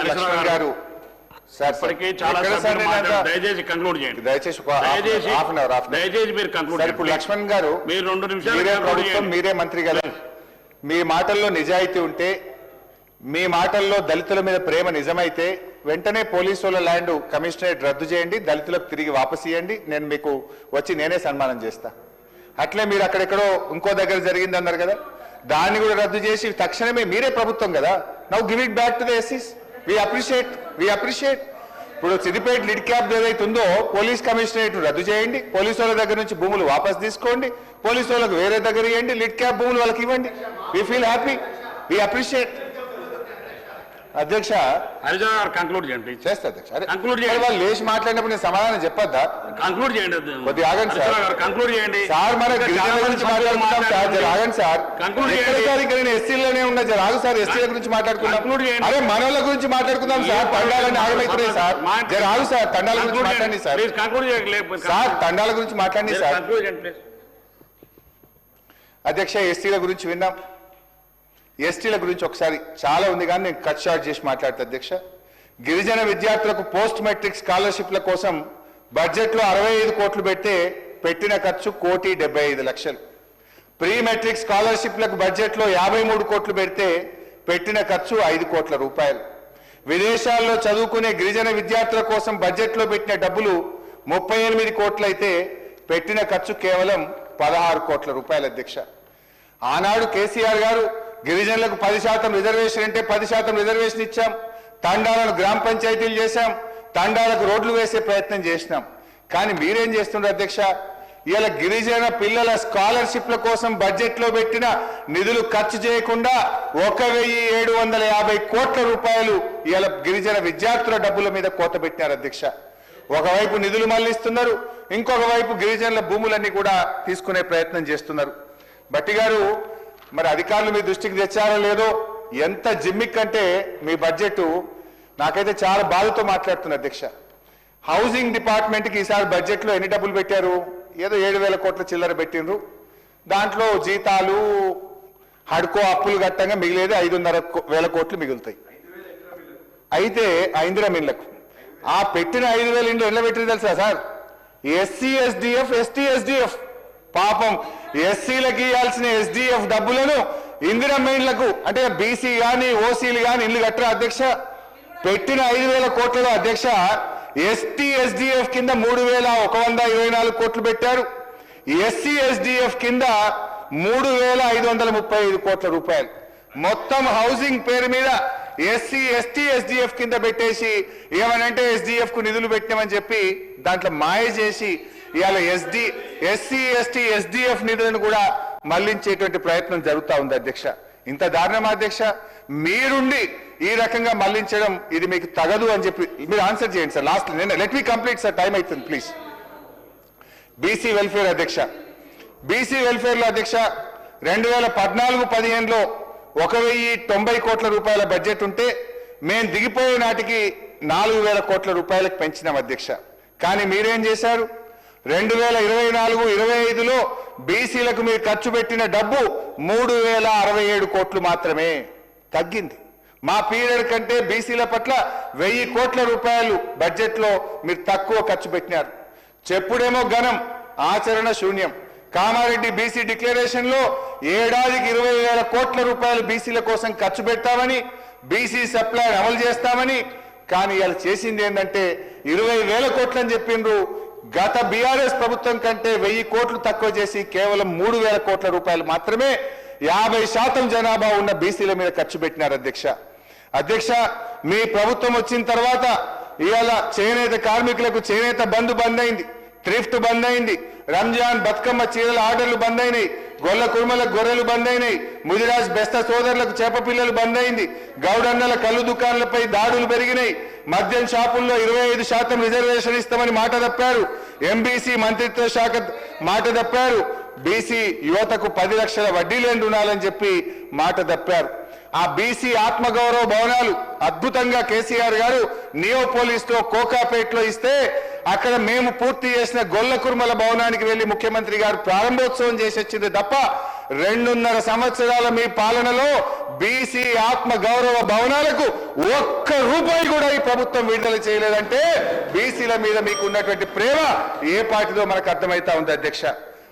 లక్ష్మణ్ గారు దయచేసి కంక్లూడ్ చేయండి. దయచేసి మీరు కంక్లూడ్. ఇప్పుడు లక్ష్మణ్ గారు మీరు 2 నిమిషాలు మీరే ప్రభుత్వం, మీరే మంత్రి కదా, మీ మాటల్లో నిజాయితీ ఉంటే, మీ మాటల్లో దళితుల మీద ప్రేమ నిజమైతే వెంటనే పోలీసుల ల్యాండ్ కమిషనరేట్ రద్దు చేయండి, దళితులకు తిరిగి వాపసు ఇవ్వండి, నేను మీకు వచ్చి నేనే సన్మానం చేస్తా. అట్లే మీరు అక్కడెక్కడో ఇంకో దగ్గర జరిగింది అన్నారు కదా, దాన్ని కూడా రద్దు చేసి తక్షణమే మీరే ప్రభుత్వం కదా, now give it back to the ఎస్సీస్. We appreciate. ఇప్పుడు సిద్దిపేట లిడ్ క్యాప్ ఏదైతే ఉందో పోలీస్ కమిషనరేట్ రద్దు చేయండి, పోలీసు వాళ్ళ దగ్గర నుంచి భూములు వాపస్ తీసుకోండి, పోలీసు వాళ్ళకి వేరే దగ్గర ఇవ్వండి, లిడ్ క్యాప్ భూములు వాళ్ళకి ఇవ్వండి. We feel happy, we appreciate. అధ్యక్ష హరిజన్ గారు కంక్లూడ్ చేయండి. చేస్తా అధ్యక్ష. కంక్లూడ్ చేయండి. వాళ్ళు లేచి మాట్లాడినప్పుడు నేను సమాధానం చెప్పొద్దా? కంక్లూడ్ చేయండి. కొద్దిగా ఆగండి సార్. కంక్లూడ్ చేయండి సార్. మన గిరిజనుల గురించి మాట్లాడుకుంటాం సార్, జర ఆగండి సార్. కంక్లూడ్ చేయండి. ఇక్కడ నేను ఎస్సీలోనే ఉన్నా, జర ఆగు సార్. ఎస్సీల గురించి మాట్లాడుకుందాం. అరే మనోళ్ళ గురించి మాట్లాడుకుందాం సార్. తండాలని ఆగమైతున్నాయి సార్, జర ఆగు సార్. తండాల గురించి మాట్లాడండి సార్. సార్ తండాల గురించి మాట్లాడండి సార్. అధ్యక్ష ఎస్సీల గురించి విన్నాం, ఎస్టీల గురించి ఒకసారి చాలా ఉంది కానీ నేను కట్ షార్ట్ చేసి మాట్లాడతా అధ్యక్ష. గిరిజన విద్యార్థులకు పోస్ట్ మెట్రిక్ స్కాలర్షిప్ల కోసం బడ్జెట్లో 65 కోట్లు పెడితే పెట్టిన ఖర్చు 1,75,00,000. ప్రీ మెట్రిక్ స్కాలర్షిప్లకు బడ్జెట్లో 53 కోట్లు పెడితే పెట్టిన ఖర్చు 5 కోట్ల రూపాయలు. విదేశాల్లో చదువుకునే గిరిజన విద్యార్థుల కోసం బడ్జెట్లో పెట్టిన డబ్బులు 38 కోట్లు అయితే పెట్టిన ఖర్చు కేవలం 16 కోట్ల రూపాయలు అధ్యక్ష. ఆనాడు కేసీఆర్ గారు గిరిజనులకు 10% రిజర్వేషన్ అంటే 10% రిజర్వేషన్ ఇచ్చాం, తండాలను గ్రామ పంచాయతీలు చేశాం, తండాలకు రోడ్లు వేసే ప్రయత్నం చేసినాం. కానీ మీరేం చేస్తున్నారు అధ్యక్ష? ఇలా గిరిజన పిల్లల స్కాలర్షిప్ల కోసం బడ్జెట్లో పెట్టిన నిధులు ఖర్చు చేయకుండా 1,750 కోట్ల రూపాయలు ఇలా గిరిజన విద్యార్థుల డబ్బుల మీద కోత పెట్టినారు అధ్యక్ష. ఒకవైపు నిధులు మళ్లిస్తున్నారు, ఇంకొక వైపు గిరిజనుల భూములన్నీ కూడా తీసుకునే ప్రయత్నం చేస్తున్నారు. భట్టి గారు, మరి అధికారులు మీ దృష్టికి తెచ్చారో లేదో, ఎంత జిమ్మిక్ అంటే మీ బడ్జెట్ నాకైతే చాలా బాధతో మాట్లాడుతున్నా అధ్యక్ష. హౌసింగ్ డిపార్ట్మెంట్కి ఈసారి బడ్జెట్లో ఎన్ని డబ్బులు పెట్టారు? ఏదో 7,000 కోట్ల చిల్లర పెట్టినరు. దాంట్లో జీతాలు హడ్కో అప్పులు గట్టంగా మిగిలేది 5,500 కోట్లు మిగులుతాయి. అయితే ఇందిరా మిల్లకు ఆ పెట్టిన 5,000 ఇండ్లు ఎట్లా పెట్టింది తెలుసా sir? SC SDF, ST SDF. పాపం ఎస్సీలకు ఇవ్వాల్సిన ఎస్డిఎఫ్ డబ్బులను ఇందిరమ్మ ఇండ్లకు, అంటే బీసీ కానీ ఓసీలు కానీ ఇల్లు కట్టరా అధ్యక్ష? పెట్టిన 5,000 కోట్లలో అధ్యక్ష ఎస్టీ ఎస్డిఎఫ్ కింద 3,124 కోట్లు పెట్టారు. ఎస్సీ ఎస్డిఎఫ్ కింద 3,535 కోట్ల రూపాయలు. మొత్తం హౌసింగ్ పేరు మీద ఎస్సీ ఎస్టీ ఎస్డిఎఫ్ కింద పెట్టేసి ఏమనంటే ఎస్డిఎఫ్ కు నిధులు పెట్టామని చెప్పి దాంట్లో మాయ చేసి ఇవాళ ఎస్సీ ఎస్టీ ఎస్డిఎఫ్ నిధులను కూడా మళ్లించేటువంటి ప్రయత్నం జరుగుతూ ఉంది అధ్యక్ష. ఇంత దారుణమా అధ్యక్ష? మీరుండి ఈ రకంగా మళ్లించడం ఇది మీకు తగదు అని చెప్పి మీరు ఆన్సర్ చేయండి sir. Last let me complete sir, time అవుతుంది ప్లీజ్. బీసీ వెల్ఫేర్ అధ్యక్ష, బీసీ వెల్ఫేర్ లో అధ్యక్ష 2014-15లో 1,090 కోట్ల రూపాయల బడ్జెట్ ఉంటే మేము దిగిపోయే నాటికి 4,000 కోట్ల రూపాయలకు పెంచినాం అధ్యక్ష. కానీ మీరేం చేశారు? 2024-25లో బీసీలకు మీరు ఖర్చు పెట్టిన డబ్బు 3,067 కోట్లు మాత్రమే, తగ్గింది. మా పీరియడ్ కంటే బీసీల పట్ల 1,000 కోట్ల రూపాయలు బడ్జెట్లో మీరు తక్కువ ఖర్చు పెట్టినారు. చెప్పుడేమో ఘనం, ఆచరణ శూన్యం. కామారెడ్డి బీసీ డిక్లరేషన్ లో ఏడాదికి 20,000 కోట్ల రూపాయలు బీసీల కోసం ఖర్చు పెడతామని, బీసీ సప్లై అమలు చేస్తామని, కానీ ఇలా చేసింది ఏంటంటే 20,000 కోట్లు అని చెప్పిండ్రు. గత బీఆర్ఎస్ ప్రభుత్వం కంటే 1,000 కోట్లు తక్కువ చేసి కేవలం 3,000 కోట్ల రూపాయలు మాత్రమే 50% జనాభా ఉన్న బీసీల మీద ఖర్చు పెట్టినారు అధ్యక్ష. మీ ప్రభుత్వం వచ్చిన తర్వాత ఇవాళ చేనేత కార్మికులకు చేనేత బంద్ అయింది, థ్రిఫ్ట్ బంద్ అయింది, రంజాన్ బతుకమ్మ చీరల ఆర్డర్లు బంద్ అయినాయి, గొల్ల కుర్మలకు గొర్రెలు బంద్ అయినాయి, ముదిరాజ్ బెస్త సోదరులకు చేప పిల్లలు బంద్ అయింది, గౌడన్నల కళ్ళు దుకాణాలపై దాడులు పెరిగినాయి, మద్యం షాపుల్లో 25% రిజర్వేషన్ ఇస్తామని మాట తప్పారు, ఎంబీసీ మంత్రిత్వ శాఖ మాట తప్పారు, బీసీ యువతకు 10 లక్షల వడ్డీ లేని రుణాలని చెప్పి మాట తప్పారు. ఆ బీసీ ఆత్మగౌరవ భవనాలు అద్భుతంగా కేసీఆర్ గారు నియోపోలిస్ లో కోకాపేట్లో ఇస్తే అక్కడ మేము పూర్తి చేసిన గొల్ల కుర్మల భవనానికి వెళ్లి ముఖ్యమంత్రి గారు ప్రారంభోత్సవం చేసి వచ్చింది తప్ప 2.5 సంవత్సరాల మీ పాలనలో బీసీ ఆత్మ గౌరవ భవనాలకు ఒక్క రూపాయి కూడా ఈ ప్రభుత్వం విడుదల చేయలేదంటే బీసీల మీద మీకు ఉన్నటువంటి ప్రేమ ఏ పార్టీలో మనకు అర్థమైతా ఉంది అధ్యక్ష.